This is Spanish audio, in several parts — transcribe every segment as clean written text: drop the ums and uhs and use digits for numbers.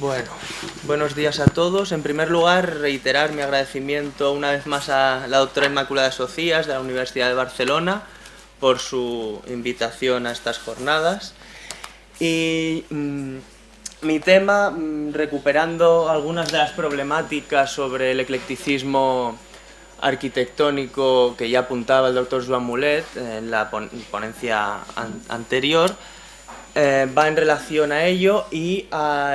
Bueno, buenos días a todos. En primer lugar, reiterar mi agradecimiento una vez más a la doctora Inmaculada Socias de la Universidad de Barcelona por su invitación a estas jornadas. Y mi tema, recuperando algunas de las problemáticas sobre el eclecticismo arquitectónico que ya apuntaba el doctor Joan Mulet en la ponencia anterior, va en relación a ello y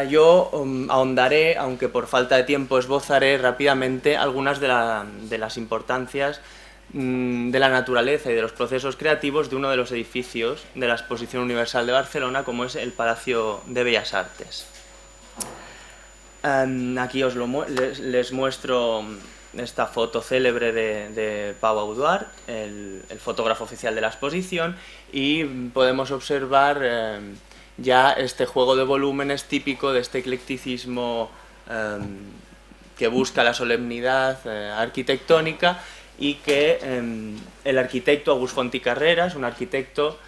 yo ahondaré, aunque por falta de tiempo esbozaré rápidamente algunas de las importancias de la naturaleza y de los procesos creativos de uno de los edificios de la Exposición Universal de Barcelona, como es el Palacio de Bellas Artes. Aquí les muestro esta foto célebre de Pau Audouart, el fotógrafo oficial de la exposición, y podemos observar ya este juego de volúmenes típico de este eclecticismo que busca la solemnidad arquitectónica y que el arquitecto Auguste Fontcarrera, un arquitecto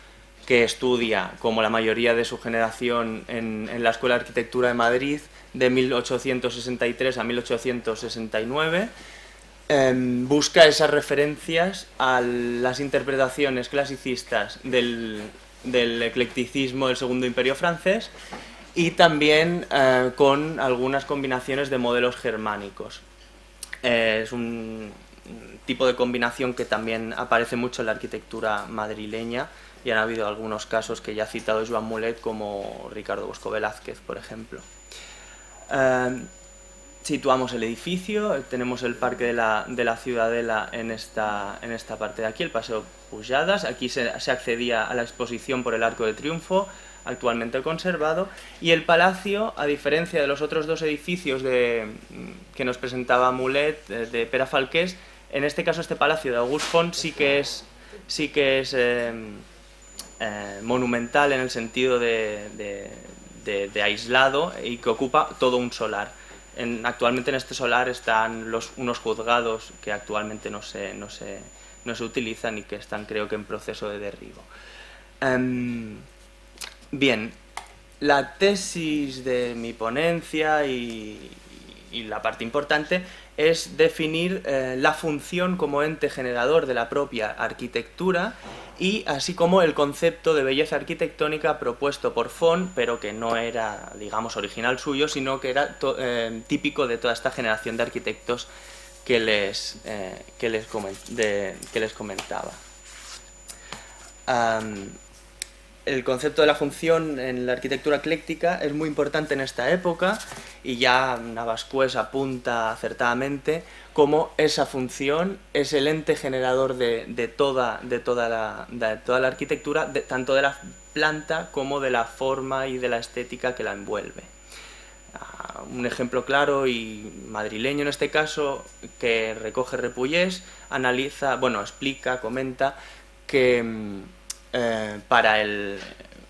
que estudia, como la mayoría de su generación, en la Escuela de Arquitectura de Madrid de 1863 a 1869, busca esas referencias a las interpretaciones clasicistas del eclecticismo del Segundo Imperio francés y también con algunas combinaciones de modelos germánicos. Es un tipo de combinación que también aparece mucho en la arquitectura madrileña, y han habido algunos casos que ya ha citado Joan Mulet, como Ricardo Bosco Velázquez, por ejemplo. Situamos el edificio, tenemos el Parque de la Ciudadela en esta parte de aquí, el Paseo Pujadas. Aquí se accedía a la exposición por el Arco de Triunfo, actualmente conservado, y el palacio, a diferencia de los otros dos edificios que nos presentaba Mulet, de Perafalqués, en este caso este palacio de Auguste Font sí que es monumental en el sentido de aislado, y que ocupa todo un solar. Actualmente en este solar están unos juzgados que actualmente no se utilizan y que están, creo que, en proceso de derribo. Bien, la tesis de mi ponencia y la parte importante es definir la función como ente generador de la propia arquitectura, y así como el concepto de belleza arquitectónica propuesto por Font, pero que no era, digamos, original suyo, sino que era típico de toda esta generación de arquitectos que les comentaba. El concepto de la función en la arquitectura ecléctica es muy importante en esta época, y ya Navascués apunta acertadamente cómo esa función es el ente generador de toda la arquitectura, tanto de la planta como de la forma y de la estética que la envuelve. Un ejemplo claro y madrileño en este caso, que recoge Repullés, explica, comenta que para el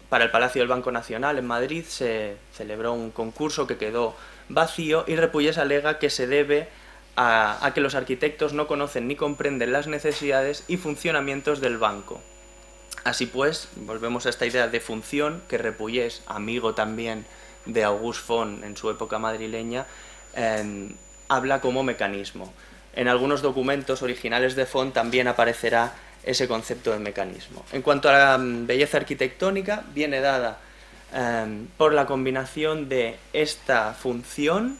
Palacio del Banco Nacional en Madrid se celebró un concurso que quedó vacío, y Repullés alega que se debe a que los arquitectos no conocen ni comprenden las necesidades y funcionamientos del banco. Así pues, volvemos a esta idea de función que Repullés, amigo también de Auguste Font en su época madrileña, habla como mecanismo. En algunos documentos originales de Font también aparecerá ese concepto de mecanismo. En cuanto a la belleza arquitectónica, viene dada por la combinación de esta función,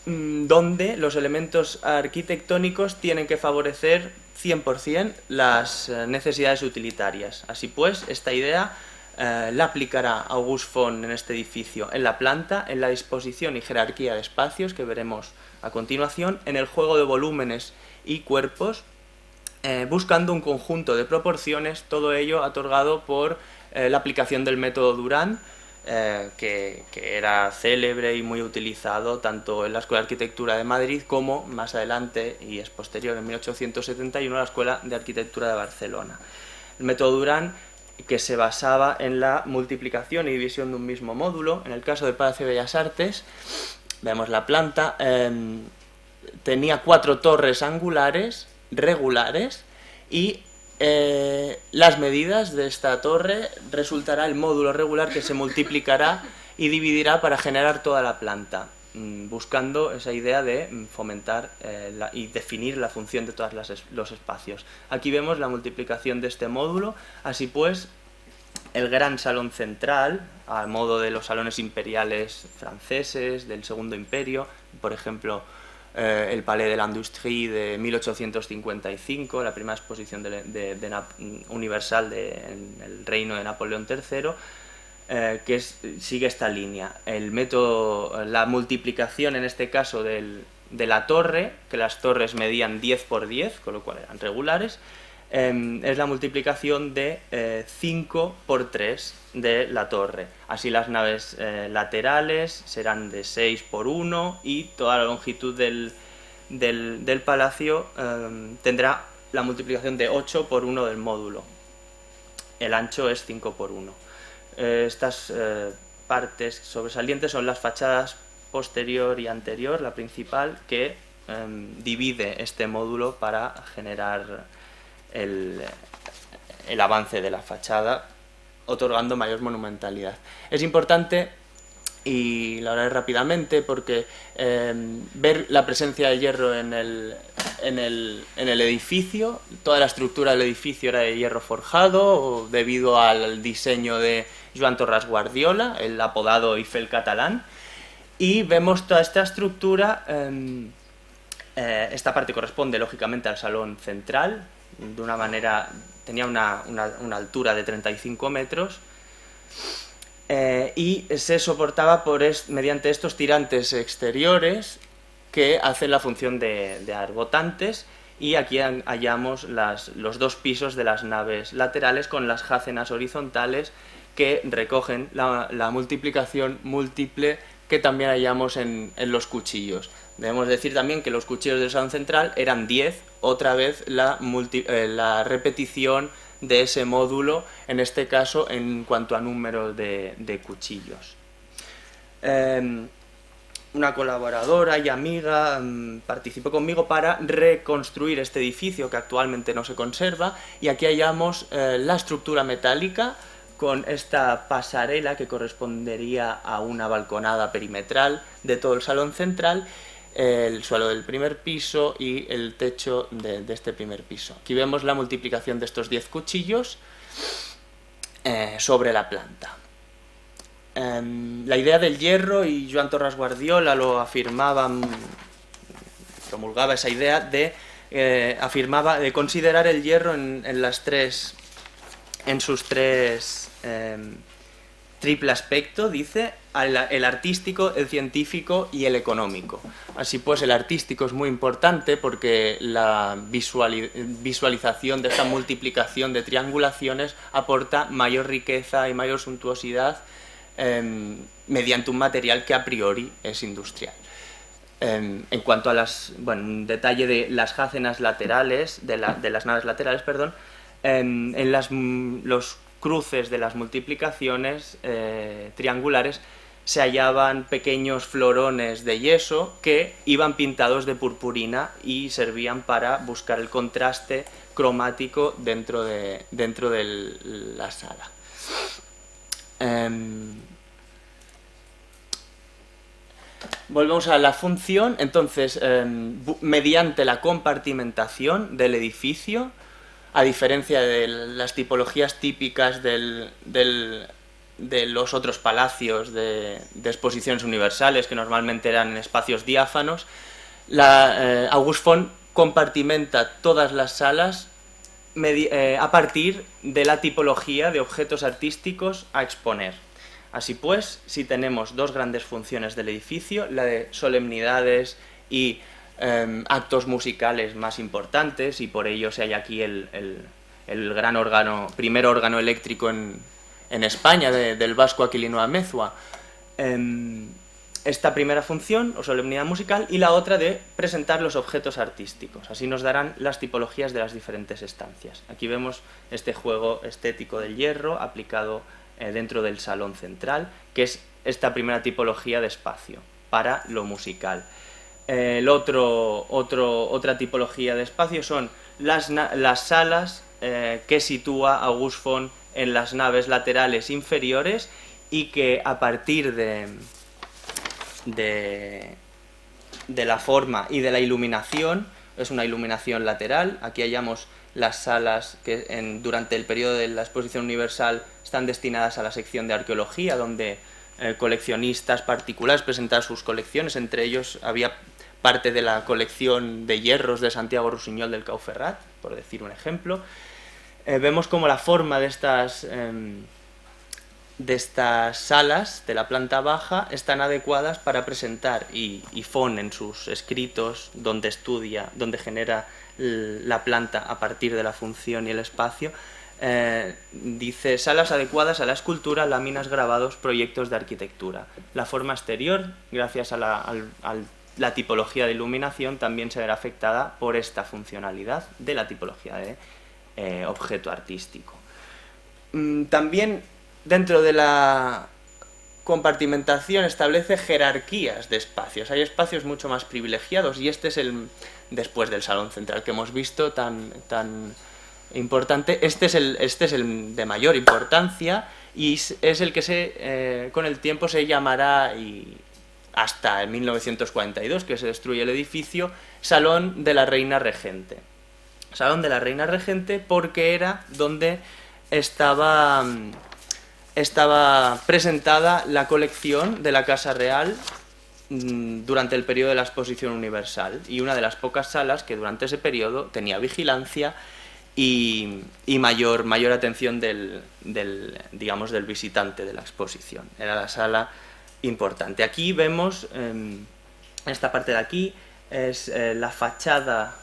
donde los elementos arquitectónicos tienen que favorecer 100% las necesidades utilitarias. Así pues, esta idea la aplicará Auguste Font en este edificio, en la planta, en la disposición y jerarquía de espacios, que veremos a continuación, en el juego de volúmenes y cuerpos, buscando un conjunto de proporciones, todo ello otorgado por la aplicación del método Durán, que era célebre y muy utilizado tanto en la Escuela de Arquitectura de Madrid como más adelante, y es posterior, en 1871, la Escuela de Arquitectura de Barcelona. El método Durán, que se basaba en la multiplicación y división de un mismo módulo. En el caso del Palacio de Bellas Artes, vemos la planta, tenía 4 torres angulares regulares, y las medidas de esta torre resultará el módulo regular, que se multiplicará y dividirá para generar toda la planta, buscando esa idea de fomentar y definir la función de todos los espacios. Aquí vemos la multiplicación de este módulo. Así pues, el gran salón central, a modo de los salones imperiales franceses del Segundo Imperio, por ejemplo, el Palais de l'Industrie de 1855, la primera exposición universal en el reino de Napoleón III, sigue esta línea. El método, la multiplicación en este caso de la torre, que las torres medían 10 por 10, con lo cual eran regulares, es la multiplicación de 5 por 3 de la torre. Así las naves laterales serán de 6 por 1 y toda la longitud del palacio tendrá la multiplicación de 8 por 1 del módulo. El ancho es 5 por 1. Estas partes sobresalientes son las fachadas posterior y anterior, la principal, que divide este módulo para generar el avance de la fachada, otorgando mayor monumentalidad. Es importante, y lo haré rápidamente, porque ver la presencia de hierro en el edificio. Toda la estructura del edificio era de hierro forjado, debido al diseño de Joan Torras Guardiola, el apodado Eiffel catalán, y vemos toda esta estructura. Esta parte corresponde lógicamente al salón central, de una manera, tenía una altura de 35 metros, y se soportaba mediante estos tirantes exteriores que hacen la función de arbotantes, y aquí hallamos los dos pisos de las naves laterales con las jácenas horizontales que recogen la multiplicación múltiple que también hallamos en los cuchillos. Debemos decir también que los cuchillos del salón central eran 10, otra vez la repetición de ese módulo, en este caso en cuanto a número de cuchillos. Una colaboradora y amiga participó conmigo para reconstruir este edificio que actualmente no se conserva, y aquí hallamos la estructura metálica con esta pasarela que correspondería a una balconada perimetral de todo el salón central, el suelo del primer piso y el techo de este primer piso. Aquí vemos la multiplicación de estos 10 cuchillos sobre la planta. La idea del hierro, y Joan Torras Guardiola lo afirmaba, promulgaba esa idea de considerar el hierro en sus tres triple aspecto, dice, el artístico, el científico y el económico. Así pues, el artístico es muy importante porque la visualización de esta multiplicación de triangulaciones aporta mayor riqueza y mayor suntuosidad mediante un material que a priori es industrial. En cuanto a un detalle de las jácenas laterales, de las naves laterales, perdón, en los cruces de las multiplicaciones triangulares se hallaban pequeños florones de yeso que iban pintados de purpurina y servían para buscar el contraste cromático dentro de la sala. Volvemos a la función. Entonces, mediante la compartimentación del edificio, a diferencia de las tipologías típicas de los otros palacios de exposiciones universales, que normalmente eran espacios diáfanos, August Font compartimenta todas las salas a partir de la tipología de objetos artísticos a exponer. Así pues, si tenemos dos grandes funciones del edificio, la de solemnidades y actos musicales más importantes, y por ello se halla aquí el gran primer órgano eléctrico en España, del vasco Aquilino Amezua. Esta primera función, o solemnidad musical, y la otra de presentar los objetos artísticos. Así nos darán las tipologías de las diferentes estancias. Aquí vemos este juego estético del hierro aplicado dentro del salón central, que es esta primera tipología de espacio para lo musical. Otra tipología de espacio son las salas que sitúa August Font en las naves laterales inferiores y que a partir de la forma y de la iluminación, es una iluminación lateral. Aquí hallamos las salas que durante el periodo de la Exposición Universal están destinadas a la sección de arqueología, donde coleccionistas particulares presentaban sus colecciones. Entre ellos había parte de la colección de hierros de Santiago Rusiñol del Cauferrat, por decir un ejemplo. Vemos como la forma de estas salas de la planta baja están adecuadas para presentar, y Font en sus escritos, donde genera la planta a partir de la función y el espacio, dice: salas adecuadas a la escultura, láminas, grabados, proyectos de arquitectura. La forma exterior, gracias a la tipología de iluminación, también se verá afectada por esta funcionalidad de la tipología de objeto artístico. También dentro de la compartimentación establece jerarquías de espacios. Hay espacios mucho más privilegiados, y este es después del salón central que hemos visto tan importante, este es el de mayor importancia, y es el que con el tiempo se llamará, y hasta el 1942, que se destruye el edificio, Salón de la Reina Regente. Salón de la Reina Regente porque era donde estaba presentada la colección de la Casa Real durante el periodo de la Exposición Universal, y una de las pocas salas que durante ese periodo tenía vigilancia y mayor atención del visitante de la exposición. Era la sala importante. Aquí vemos, esta parte de aquí, es la fachada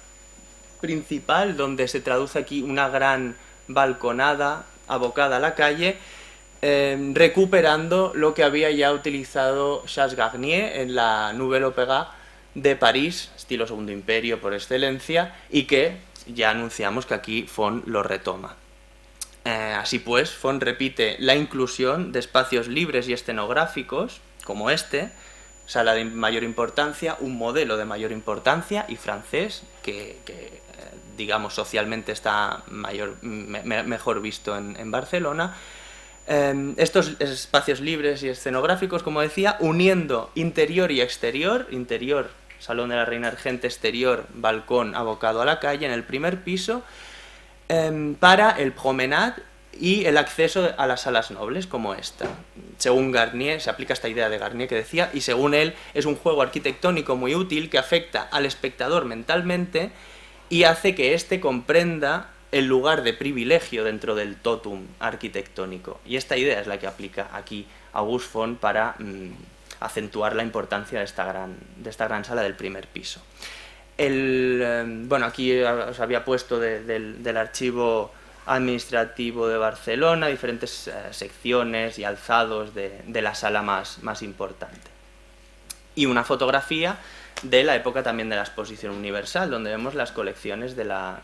principal, donde se traduce aquí una gran balconada abocada a la calle, recuperando lo que había ya utilizado Charles Garnier en la Nouvelle Opéra de París, estilo Segundo Imperio por excelencia, y que ya anunciamos que aquí Font lo retoma. Así pues, Font repite la inclusión de espacios libres y escenográficos, como este, sala de mayor importancia, un modelo de mayor importancia y francés, que digamos socialmente está mejor visto en Barcelona. Estos espacios libres y escenográficos, como decía, uniendo interior y exterior, interior, Salón de la Reina Regente, exterior, balcón abocado a la calle en el primer piso, para el promenade y el acceso a las salas nobles, como esta. Según Garnier, se aplica esta idea de Garnier que decía, y según él es un juego arquitectónico muy útil que afecta al espectador mentalmente y hace que éste comprenda el lugar de privilegio dentro del totum arquitectónico. Y esta idea es la que aplica aquí Auguste Font para acentuar la importancia de esta gran sala del primer piso. Bueno, aquí os había puesto del archivo administrativo de Barcelona diferentes secciones y alzados de la sala más importante. Y una fotografía de la época también de la Exposición Universal, donde vemos las colecciones de la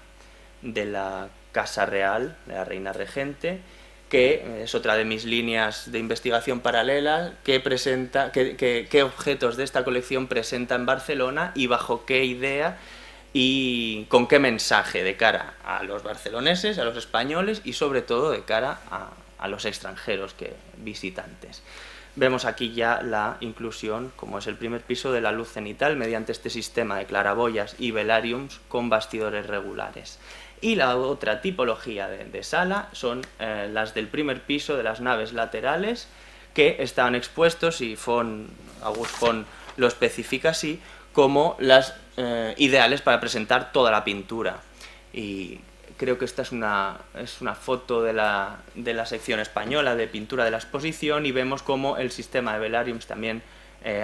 Casa Real, de la Reina Regente, que es otra de mis líneas de investigación paralela, que presenta qué objetos de esta colección presenta en Barcelona y bajo qué idea y con qué mensaje de cara a los barceloneses, a los españoles y sobre todo de cara a los extranjeros visitantes. Vemos aquí ya la inclusión, como es el primer piso, de la luz cenital mediante este sistema de claraboyas y velariums con bastidores regulares. Y la otra tipología de sala son las del primer piso de las naves laterales, que estaban expuestos, y Auguste Font lo especifica así, como las ideales para presentar toda la pintura. Y creo que esta es una foto de la sección española de pintura de la exposición, y vemos cómo el sistema de velariums también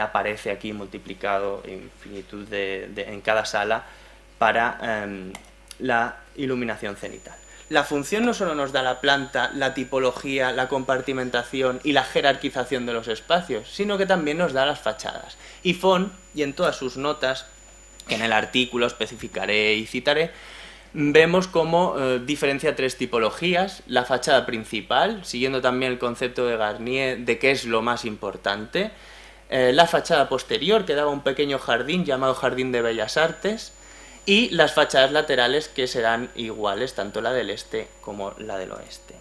aparece aquí multiplicado infinitud en cada sala para la iluminación cenital. La función no solo nos da la planta, la tipología, la compartimentación y la jerarquización de los espacios, sino que también nos da las fachadas. Y Font, y en todas sus notas, que en el artículo especificaré y citaré, vemos cómo diferencia tres tipologías: la fachada principal, siguiendo también el concepto de Garnier de qué es lo más importante; la fachada posterior, que daba un pequeño jardín llamado Jardín de Bellas Artes; y las fachadas laterales, que serán iguales, tanto la del este como la del oeste.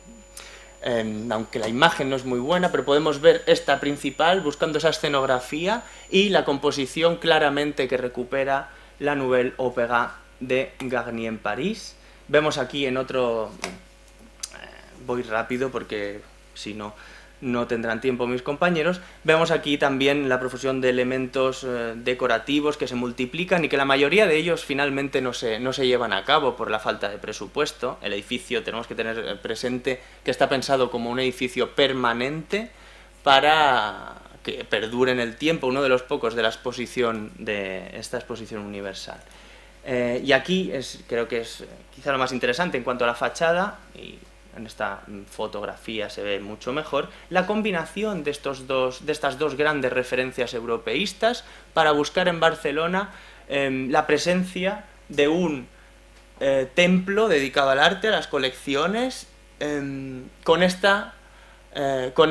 aunque la imagen no es muy buena, pero podemos ver esta principal buscando esa escenografía y la composición claramente que recupera la Nouvelle Opéra de Garnier en París. Vemos aquí en otro... voy rápido porque si no, no tendrán tiempo mis compañeros. Vemos aquí también la profusión de elementos decorativos que se multiplican y que la mayoría de ellos finalmente no se llevan a cabo por la falta de presupuesto. El edificio, tenemos que tener presente que está pensado como un edificio permanente para que perdure en el tiempo, uno de los pocos de esta exposición universal. Y aquí creo que es quizá lo más interesante en cuanto a la fachada, y en esta fotografía se ve mucho mejor, la combinación de estas dos grandes referencias europeístas para buscar en Barcelona la presencia de un templo dedicado al arte, a las colecciones, con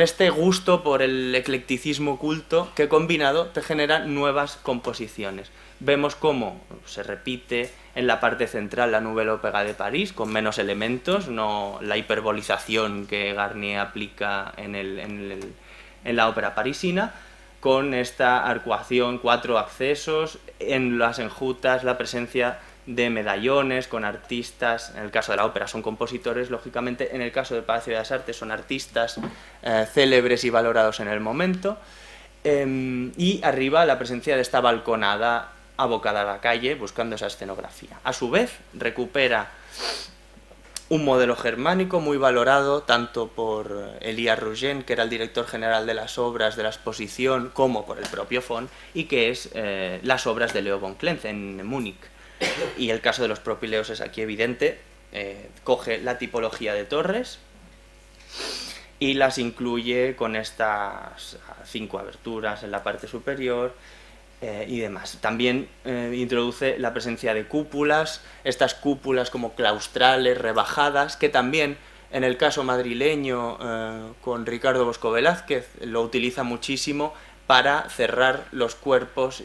este gusto por el eclecticismo culto que combinado te genera nuevas composiciones. Vemos cómo se repite en la parte central la Nouvelle Opéra de París, con menos elementos, no la hiperbolización que Garnier aplica en la ópera parisina, con esta arcuación, 4 accesos, en las enjutas la presencia de medallones con artistas. En el caso de la ópera son compositores, lógicamente. En el caso del Palacio de las Artes son artistas célebres y valorados en el momento. Y arriba la presencia de esta balconada abocada a la calle, buscando esa escenografía. A su vez, recupera un modelo germánico muy valorado tanto por Élie Rogen, que era el director general de las obras de la exposición, como por el propio Font, y que es las obras de Leo von Klenz en Múnich. Y el caso de los propileos es aquí evidente. Coge la tipología de torres y las incluye con estas 5 aberturas en la parte superior y demás. También introduce la presencia de cúpulas, estas cúpulas como claustrales, rebajadas, que también en el caso madrileño con Ricardo Bosco Velázquez lo utiliza muchísimo para cerrar los cuerpos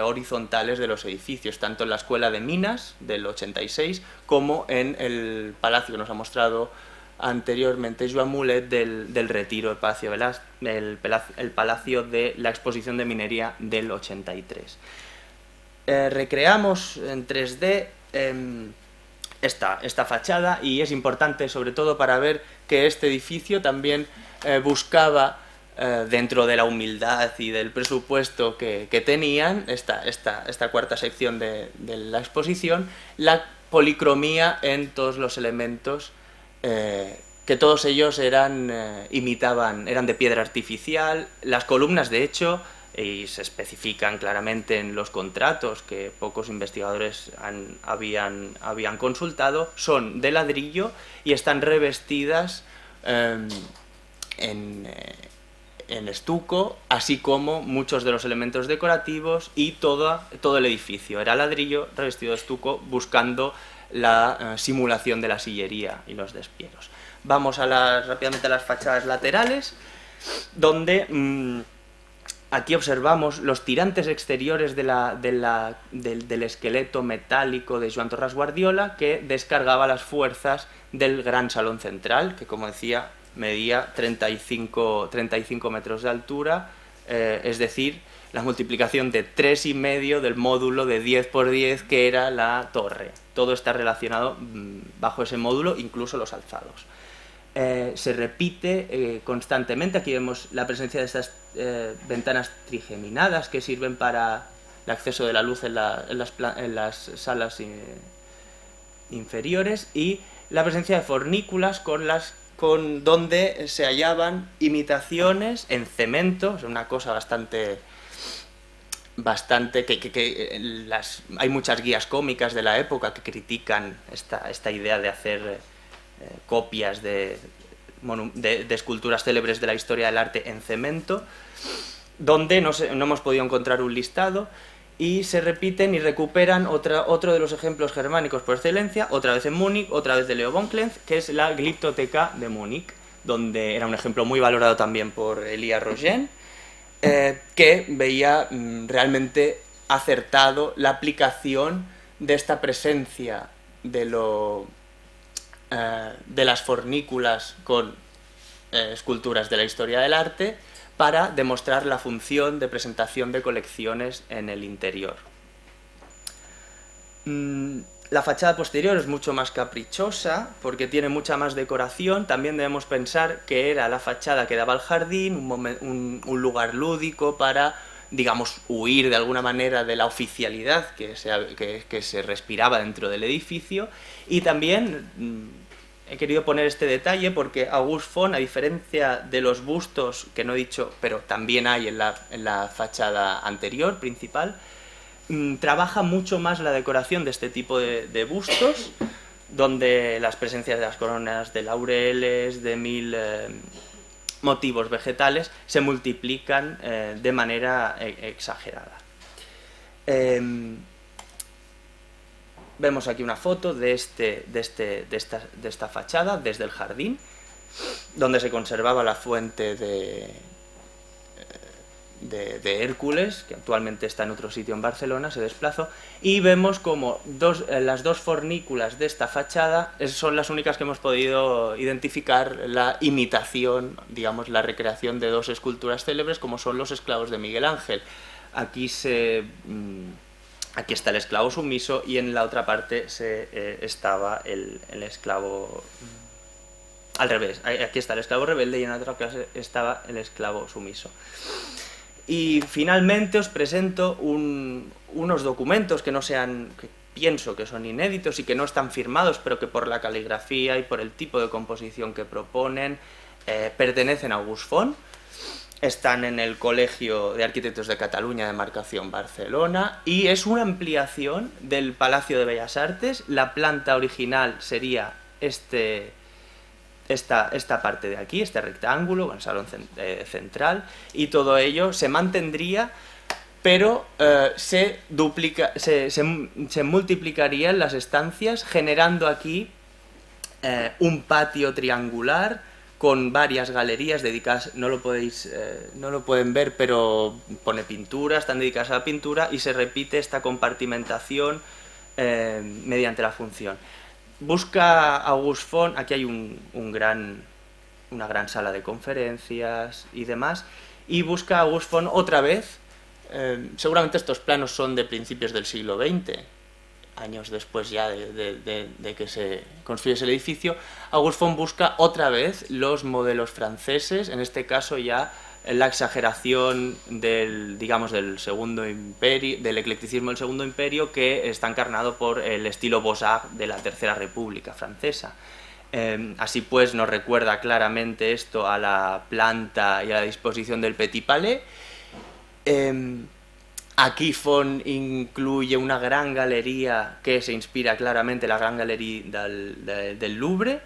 horizontales de los edificios, tanto en la Escuela de Minas del 86 como en el palacio que nos ha mostrado anteriormente Joan Mulet del Retiro, el palacio de la Exposición de Minería del 83. Recreamos en 3D esta fachada, y es importante sobre todo para ver que este edificio también buscaba, dentro de la humildad y del presupuesto que tenían, esta cuarta sección de la exposición, la policromía en todos los elementos, que todos ellos eran de piedra artificial. Las columnas, de hecho, y se especifican claramente en los contratos que pocos investigadores habían consultado, son de ladrillo y están revestidas en estuco, así como muchos de los elementos decorativos, y todo el edificio era ladrillo revestido de estuco, buscando la simulación de la sillería y los despieros. Vamos rápidamente a las fachadas laterales, donde aquí observamos los tirantes exteriores del esqueleto metálico de Joan Torras Guardiola, que descargaba las fuerzas del gran salón central, que, como decía, medía 35 metros de altura, es decir, la multiplicación de 3,5 del módulo de 10 por 10 que era la torre. Todo está relacionado bajo ese módulo, incluso los alzados. Se repite constantemente. Aquí vemos la presencia de estas ventanas trigeminadas que sirven para el acceso de la luz en las salas inferiores, y la presencia de fornículas donde se hallaban imitaciones en cemento. Es una cosa bastante hay muchas guías cómicas de la época que critican esta idea de hacer copias de esculturas célebres de la historia del arte en cemento, donde no hemos podido encontrar un listado, y se repiten y recuperan otro de los ejemplos germánicos por excelencia, otra vez en Múnich, otra vez de Leo von Klenz, que es la Glyptotheca de Múnich, donde era un ejemplo muy valorado también por Élie Rogen, que veía realmente acertado la aplicación de esta presencia de las fornículas con esculturas de la historia del arte para demostrar la función de presentación de colecciones en el interior. La fachada posterior es mucho más caprichosa porque tiene mucha más decoración. También debemos pensar que era la fachada que daba al jardín, un lugar lúdico para, digamos, huir de alguna manera de la oficialidad que se respiraba dentro del edificio. Y también he querido poner este detalle porque August Font, a diferencia de los bustos que no he dicho, pero también hay en la fachada anterior, principal, trabaja mucho más la decoración de este tipo de bustos, donde las presencias de las coronas de laureles, de 1000 motivos vegetales, se multiplican de manera exagerada. Vemos aquí una foto de esta fachada desde el jardín, donde se conservaba la fuente de Hércules, que actualmente está en otro sitio en Barcelona, se desplazó, y vemos como las dos fornículas de esta fachada son las únicas que hemos podido identificar la imitación, digamos, la recreación de dos esculturas célebres, como son los esclavos de Miguel Ángel. Aquí está el esclavo sumiso y en la otra parte estaba el esclavo... Al revés, aquí está el esclavo rebelde y en la otra clase estaba el esclavo sumiso. Y finalmente os presento unos documentos que pienso que son inéditos y que no están firmados, pero que por la caligrafía y por el tipo de composición que proponen pertenecen a August Font. Están en el Colegio de Arquitectos de Cataluña de Marcación Barcelona y es una ampliación del Palacio de Bellas Artes. La planta original sería esta parte de aquí, este rectángulo con el salón central, y todo ello se mantendría, pero se multiplicarían las estancias, generando aquí un patio triangular con varias galerías dedicadas, no lo pueden ver, pero pone pintura, están dedicadas a la pintura y se repite esta compartimentación mediante la función. Busca August Font, aquí hay una gran sala de conferencias y demás, y busca August Font otra vez, seguramente estos planos son de principios del siglo XX, años después ya de que se construyese el edificio. August Font busca otra vez los modelos franceses, en este caso ya la exageración del Segundo Imperio, del eclecticismo del Segundo Imperio, que está encarnado por el estilo Beaux-Arts de la Tercera República Francesa. Así pues, nos recuerda claramente esto a la planta y a la disposición del Petit Palais. Aquí Font incluye una gran galería que se inspira claramente en la gran galería del Louvre,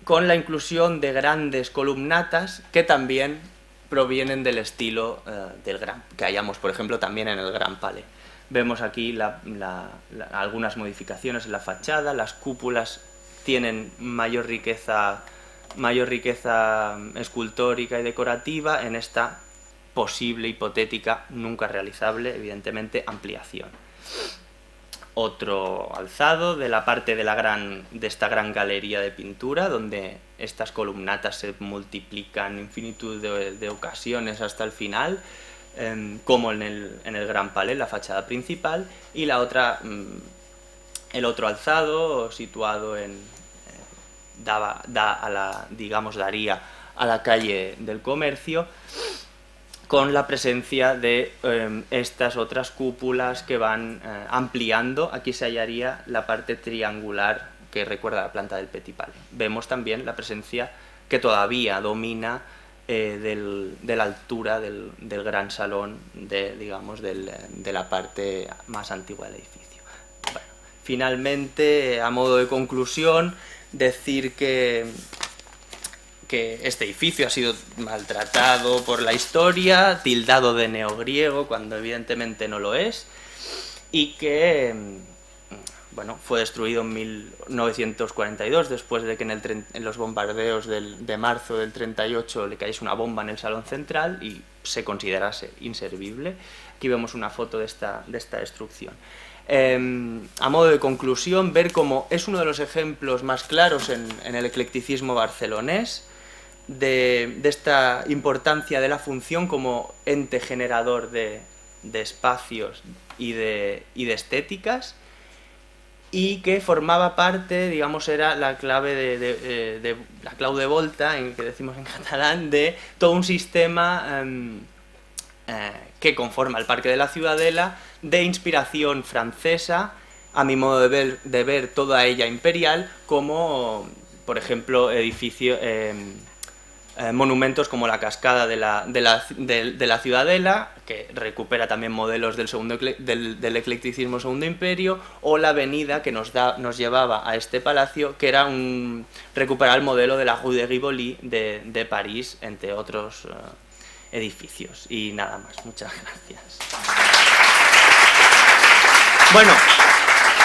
con la inclusión de grandes columnatas que también provienen del estilo que hallamos, por ejemplo, también en el Gran Palais. Vemos aquí algunas modificaciones en la fachada, las cúpulas tienen mayor riqueza escultórica y decorativa en esta posible, hipotética, nunca realizable, evidentemente, ampliación. Otro alzado de la parte de esta gran galería de pintura, donde estas columnatas se multiplican infinitud de ocasiones hasta el final, como en el Gran Palais, la fachada principal, y el otro alzado situado daría a la calle del Comercio, con la presencia de estas otras cúpulas que van ampliando. Aquí se hallaría la parte triangular que recuerda a la planta del Petit Palais. Vemos también la presencia que todavía domina de la altura del gran salón de la parte más antigua del edificio. Bueno, finalmente, a modo de conclusión, decir que este edificio ha sido maltratado por la historia, tildado de neogriego cuando evidentemente no lo es, y que fue destruido en 1942, después de que en los bombardeos de marzo del 38 le cayese una bomba en el salón central y se considerase inservible. Aquí vemos una foto de esta destrucción. a modo de conclusión, ver cómo es uno de los ejemplos más claros en el eclecticismo barcelonés de esta importancia de la función como ente generador de espacios y de estéticas, y que formaba parte, digamos, era la clave de la clau de volta, que decimos en catalán, de todo un sistema que conforma el Parque de la Ciudadela, de inspiración francesa, a mi modo de ver toda ella imperial, como, por ejemplo, monumentos como la cascada de la Ciudadela, que recupera también modelos del eclecticismo Segundo Imperio, o la avenida que nos llevaba a este palacio, que era recuperar el modelo de la Rue de Rivoli de París, entre otros edificios. Y nada más, muchas gracias. Bueno,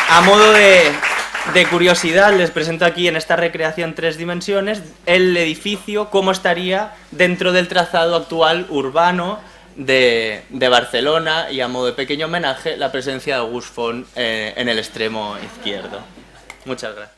a modo de curiosidad, les presento aquí en esta recreación 3 dimensiones el edificio, cómo estaría dentro del trazado actual urbano de Barcelona, y a modo de pequeño homenaje la presencia de Auguste Font en el extremo izquierdo. Muchas gracias.